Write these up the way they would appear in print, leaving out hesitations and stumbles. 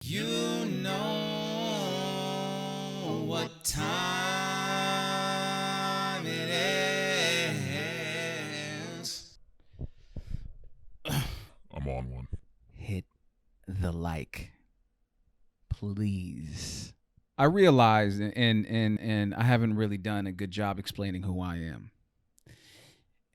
You know what time it is. I'm on one. Hit the like, please. I realize, and I haven't really done a good job explaining who I am.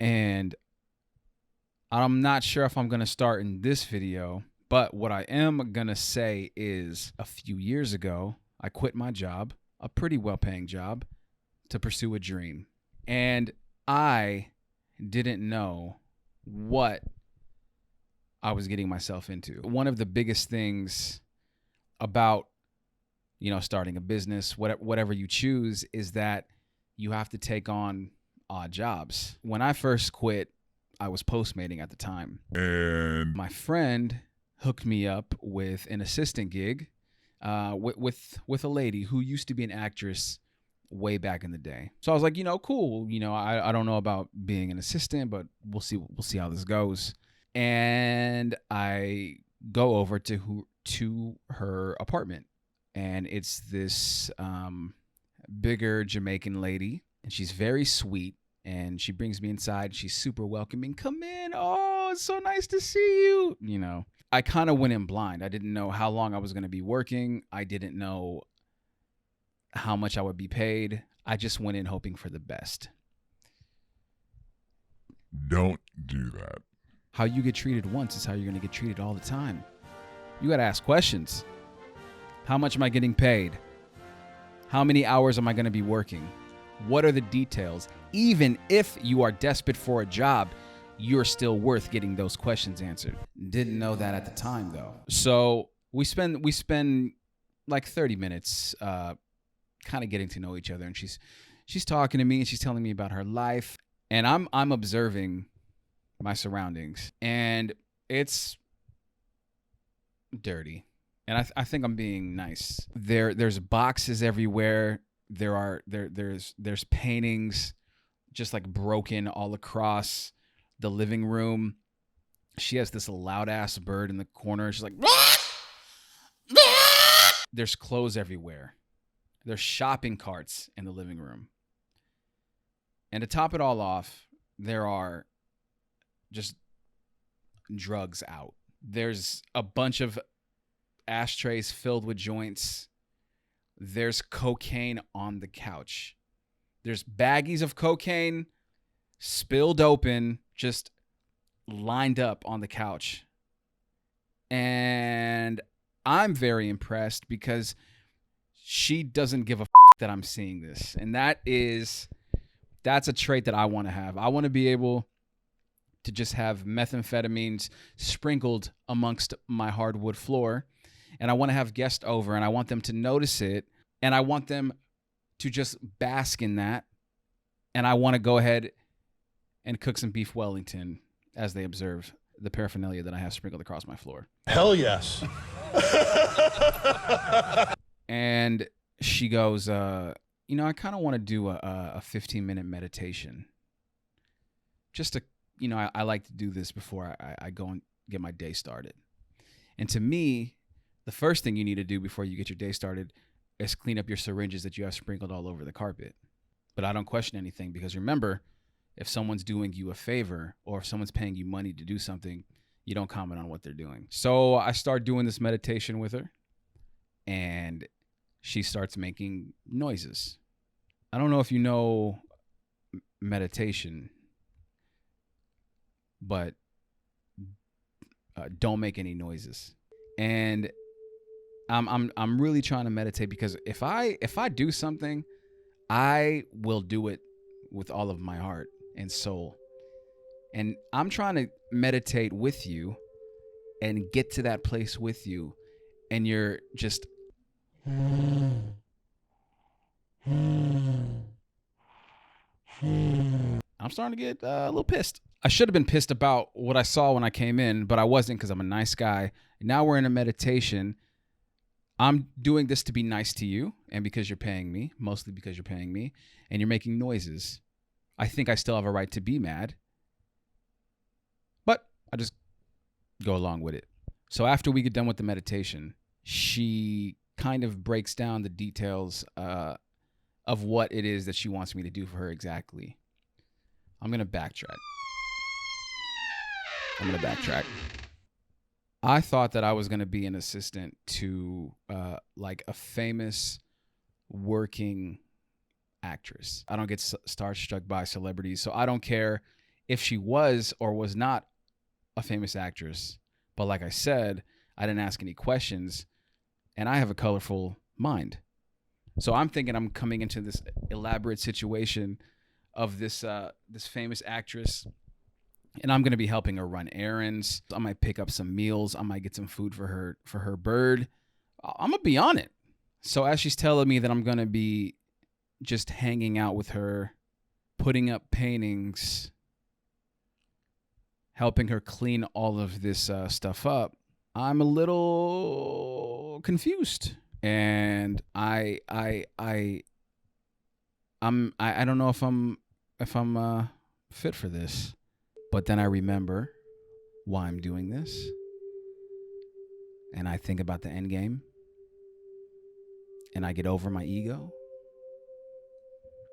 And I'm not sure if I'm going to start in this video, but what I am going to say is a few years ago, I quit my job, a pretty well-paying job, to pursue a dream. And I didn't know what I was getting myself into. One of the biggest things about, starting a business, whatever you choose, is that you have to take on odd jobs. When I first quit, I was postmating at the time. And My friend hooked me up with an assistant gig with a lady who used to be an actress way back in the day. So I was like, cool. I don't know about being an assistant, but we'll see how this goes. And I go over to her apartment, and it's this bigger Jamaican lady, and she's very sweet. And she brings me inside. She's super welcoming. Come in. Oh, it's so nice to see you. I kind of went in blind. I didn't know how long I was going to be working. I didn't know how much I would be paid. I just went in hoping for the best. don't do that. How you get treated once is how you're going to get treated all the time. You got to ask questions. How much am I getting paid? How many hours am I going to be working? What are the details? Even if you are desperate for a job, you're still worth getting those questions answered. Didn't know that at the time, though. So we spend like 30 minutes kind of getting to know each other, and she's talking to me, and she's telling me about her life, and I'm observing my surroundings, and it's dirty. And I think I'm being nice. There's boxes everywhere. There's paintings just like broken all across the living room. She has this loud ass bird in the corner. She's like, there's clothes everywhere. There's shopping carts in the living room. And to top it all off, there are just drugs out. There's a bunch of ashtrays filled with joints. There's cocaine on the couch. There's baggies of cocaine spilled open, just lined up on the couch. And I'm very impressed because she doesn't give a that I'm seeing this. And that's a trait that I want to have. I want to be able to just have methamphetamines sprinkled amongst my hardwood floor. And I want to have guests over, and I want them to notice it, and I want them to just bask in that. And I want to go ahead and cook some beef Wellington as they observe the paraphernalia that I have sprinkled across my floor. Hell yes. And she goes, I kind of want to do a 15-minute meditation. Just to, I like to do this before I go and get my day started. And to me, the first thing you need to do before you get your day started is clean up your syringes that you have sprinkled all over the carpet. But I don't question anything, because remember, if someone's doing you a favor or if someone's paying you money to do something, you don't comment on what they're doing. So I start doing this meditation with her, and she starts making noises. I don't know if you know meditation, but don't make any noises. And I'm really trying to meditate, because if I do something, I will do it with all of my heart and soul. And I'm trying to meditate with you and get to that place with you, and you're just I'm starting to get a little pissed. I should have been pissed about what I saw when I came in, but I wasn't, because I'm a nice guy. Now we're in a meditation. I'm doing this to be nice to you, and because you're paying me, mostly because you're paying me, and you're making noises. I think I still have a right to be mad, but I just go along with it. So after we get done with the meditation, she kind of breaks down the details of what it is that she wants me to do for her exactly. I'm going to backtrack. I thought that I was going to be an assistant to like a famous working actress. I don't get starstruck by celebrities, so I don't care if she was or was not a famous actress. But like I said, I didn't ask any questions, and I have a colorful mind. So I'm thinking I'm coming into this elaborate situation of this famous actress, and I'm going to be helping her run errands. I might pick up some meals. I might get some food for her bird. I'm going to be on it. So as she's telling me that I'm going to be just hanging out with her, putting up paintings, helping her clean all of this stuff up, I'm a little confused. And I don't know if I'm fit for this. But then I remember why I'm doing this, and I think about the end game, and I get over my ego,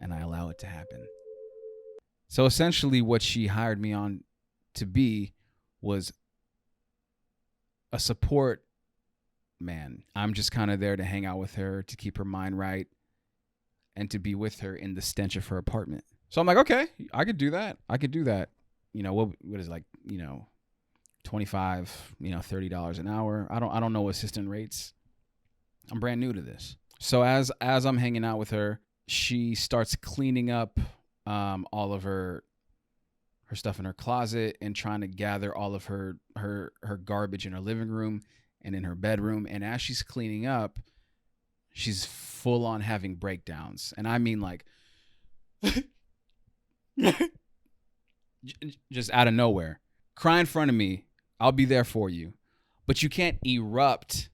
and I allow it to happen. So essentially what she hired me on to be was a support man. I'm just kind of there to hang out with her, to keep her mind right, and to be with her in the stench of her apartment. So I'm like, okay, I could do that. You know, what is like, you know, $25, $30 an hour. I don't know assistant rates. I'm brand new to this. So as I'm hanging out with her, she starts cleaning up all of her stuff in her closet and trying to gather all of her garbage in her living room and in her bedroom. And as she's cleaning up, she's full on having breakdowns. And I mean like just out of nowhere. Cry in front of me. I'll be there for you. But you can't erupt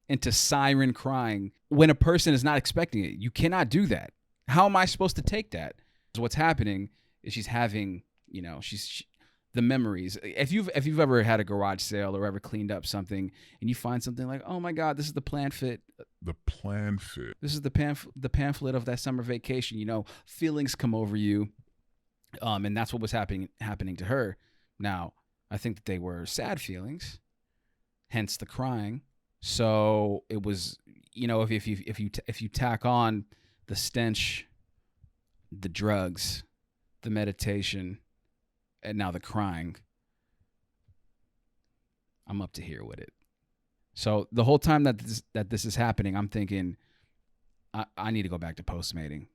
into siren crying when a person is not expecting it. You cannot do that. How am I supposed to take that? What's happening is she's having, the memories. If you've ever had a garage sale or ever cleaned up something and you find something like, oh my God, this is the plan fit. The plan fit. This is the pamphlet of that summer vacation. Feelings come over you. And that's what was happening to her. Now, I think that they were sad feelings, hence the crying. So it was, if you tack on the stench, the drugs, the meditation, and now the crying, I'm up to here with it. So the whole time that this is happening, I'm thinking, I need to go back to Postmating.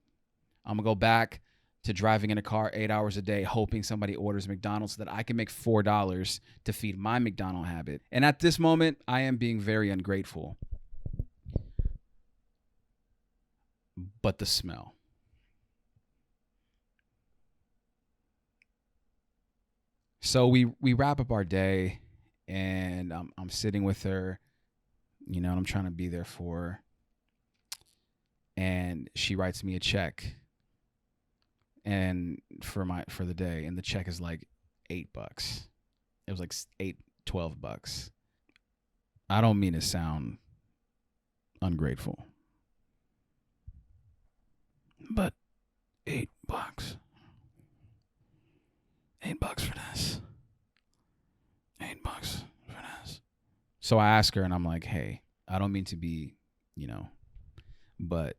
I'm gonna go back to driving in a car 8 hours a day, hoping somebody orders McDonald's so that I can make $4 to feed my McDonald habit. And at this moment, I am being very ungrateful. But the smell. So we wrap up our day, and I'm sitting with her, and I'm trying to be there for her. And she writes me a check. And for the day, and the check is like $8. It was like $12. I don't mean to sound ungrateful, but $8. $8 for this. $8 for this. So I ask her, and I'm like, hey, I don't mean to be, but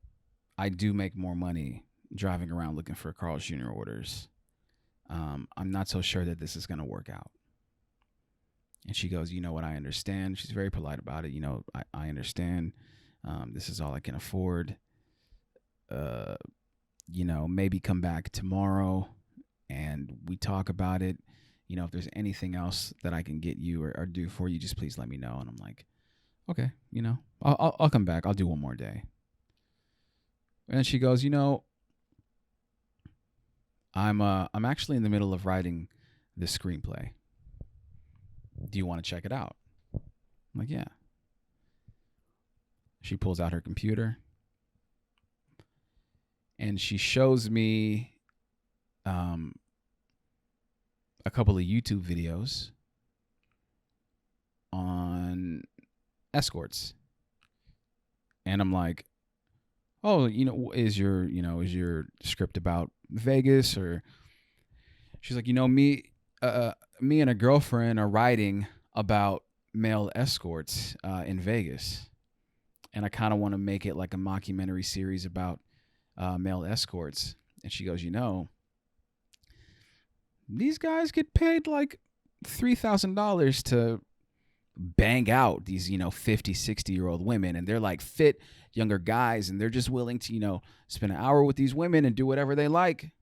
I do make more money driving around looking for Carl's Jr. orders. I'm not so sure that this is going to work out. And she goes, you know what, I understand. She's very polite about it. I understand. This is all I can afford. Maybe come back tomorrow and we talk about it. If there's anything else that I can get you or do for you, just please let me know. And I'm like, okay, I'll come back. I'll do one more day. And she goes, I'm actually in the middle of writing this screenplay. Do you want to check it out? I'm like, yeah. She pulls out her computer and she shows me a couple of YouTube videos on escorts And I'm like, oh, is your script about Vegas? Or she's like, me and a girlfriend are writing about male escorts in Vegas. And I kind of want to make it like a mockumentary series about male escorts. And she goes, these guys get paid like $3,000 to bang out these 50, 60-year-old women, and they're like fit younger guys, and they're just willing to spend an hour with these women and do whatever they like.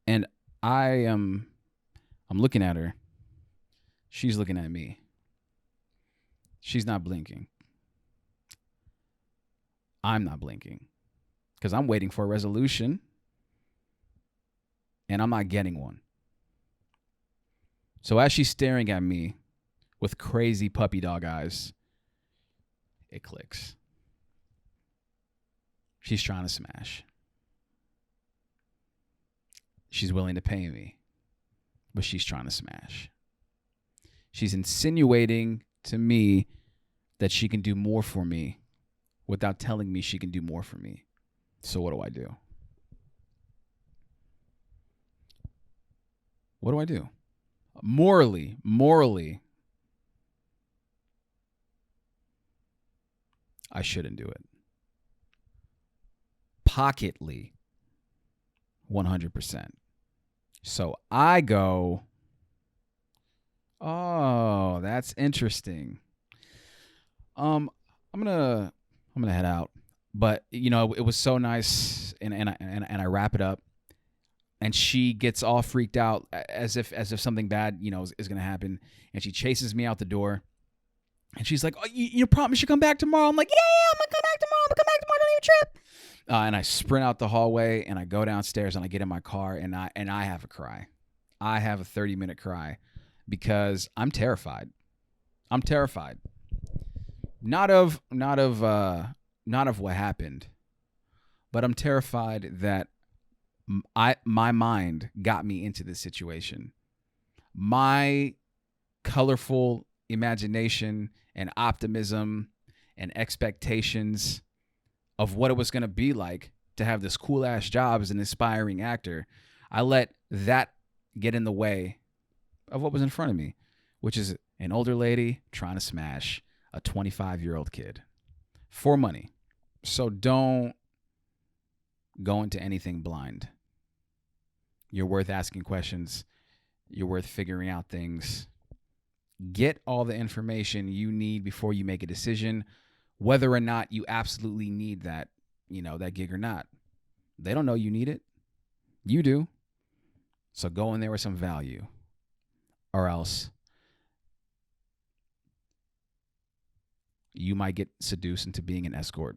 And I'm looking at her. She's looking at me. She's not blinking. I'm not blinking because I'm waiting for a resolution, and I'm not getting one. So as she's staring at me with crazy puppy dog eyes, it clicks. She's trying to smash. She's willing to pay me, but she's trying to smash. She's insinuating to me that she can do more for me without telling me she can do more for me. So what do I do? What do I do? Morally, I shouldn't do it. Pocketly, 100%. So I go, oh, that's interesting. I'm gonna head out, but it was so nice, and I wrap it up, and she gets all freaked out as if something bad is gonna happen, and she chases me out the door, and she's like, oh, you promise you come back tomorrow? I'm like, yeah, I'm gonna come back tomorrow. Don't even trip. And I sprint out the hallway, and I go downstairs, and I get in my car, and I have a cry. I have a 30-minute cry because I'm terrified. I'm terrified. Not of what happened, but I'm terrified that my mind got me into this situation. My colorful imagination and optimism and expectations of what it was going to be like to have this cool ass job as an aspiring actor, I let that get in the way of what was in front of me, which is an older lady trying to smash a 25-year-old kid for money. So don't go into anything blind. You're worth asking questions. You're worth figuring out things. Get all the information you need before you make a decision, whether or not you absolutely need that, that gig or not. They don't know you need it. You do. So go in there with some value, or else you might get seduced into being an escort.